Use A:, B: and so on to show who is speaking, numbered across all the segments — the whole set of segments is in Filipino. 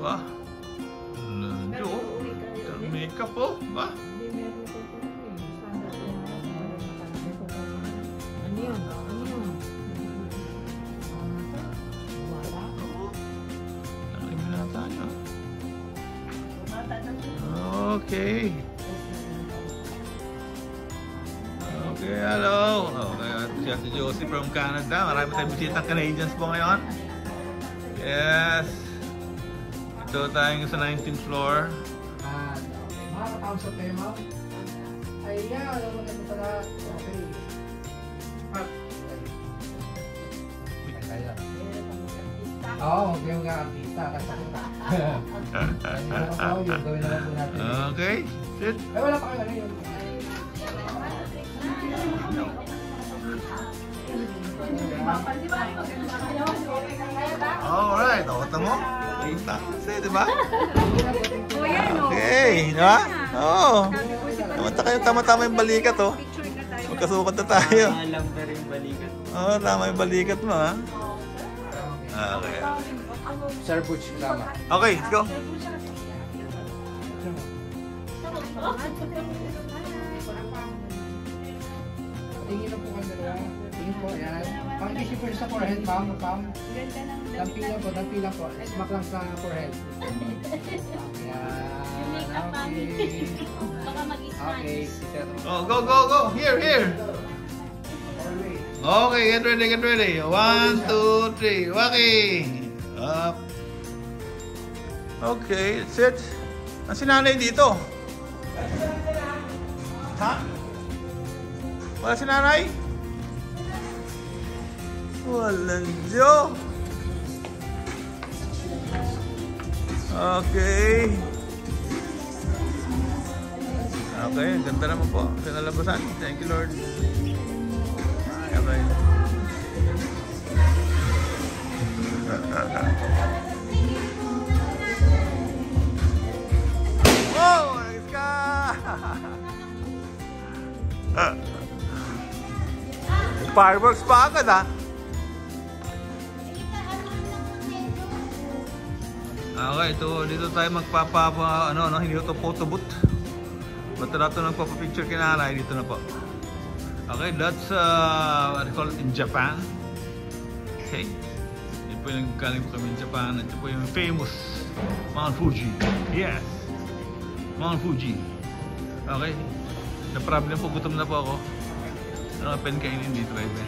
A: Ba? Nandiyo. Makeup po. Ba?
B: Ano yun? Ano yun? Wala.
A: Laki mo na tayo. Okay. Okay, hello. Okay, si Josie from Canada. Marami tayong bisitang Canadians po ngayon. Yes. Ito tayong sa 19th floor.
C: Mga katawag sa tema. Ay, yeah, alam mo na ito pala. Okay. Oo, okay yung artista. Yung gawin naman po natin.
A: Okay, sit.
C: Ay, wala pa kayo. Ano yun?
A: Alright, nakota mo? Kasi, diba? Okay, diba? Oo. Tama-tama yung balikat, oh. Magkasukat na tayo. Oo, tama yung balikat mo, ha? Okay.
C: Sir Butch, tama.
A: Okay, let's go.
C: Tingin na po kayo dalawa. Tingin po, yan. Pang-isip po sa forehead, ma'am. Dampilang po, dampilang po. Smack lang sa forehead. Yan. Okay.
A: Oh, go, go, go. Here, here. Okay, get ready, get ready. 1, 2, 3. Okay. Up. Okay, that's it. Ang sinanay dito? Ha? Wala si nanay? Walang Diyo. Okay. Okay, ganda naman po. Pinalabasan. Thank you, Lord. Okay. Wow! Nagis ka! Fireworks pa agad, ha? Okay, dito tayo hindi ito photo booth. Basta ito nagpapapicture kinanay, dito na po. Okay, that's what I call it in Japan. Okay. Yun po yung galing po kami in Japan. Ito po yung famous Mount Fuji. Yes. Mount Fuji. Okay. Na-problem po, gutom na po ako. Ano ka pen kainin dito, baby?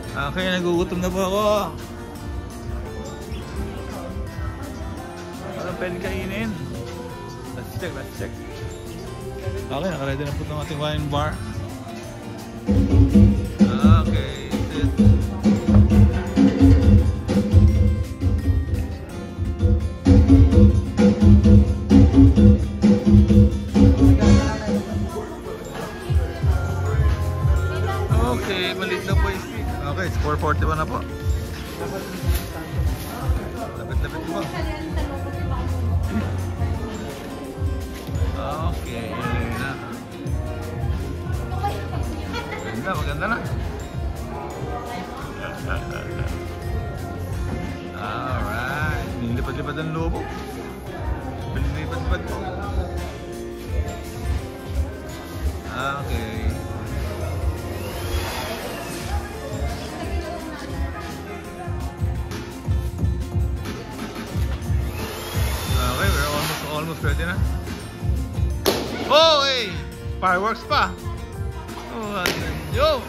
A: Okay, nagugutom na po ako. Ano pen kainin? Let's check, let's check. Okay, nakaready na po itong ating wine bar. Okay, sit. Okay, maliit na po yung stick. Okay, it's 4:41 na po. Lapit-lapit po. Okay, yun na. Maganda na. Alright. Nilipad-lipad ang lobo. Nilipad-lipad po. Okay. Okay, we're almost ready na. Oh, hey! Fireworks pa! Oh, yo!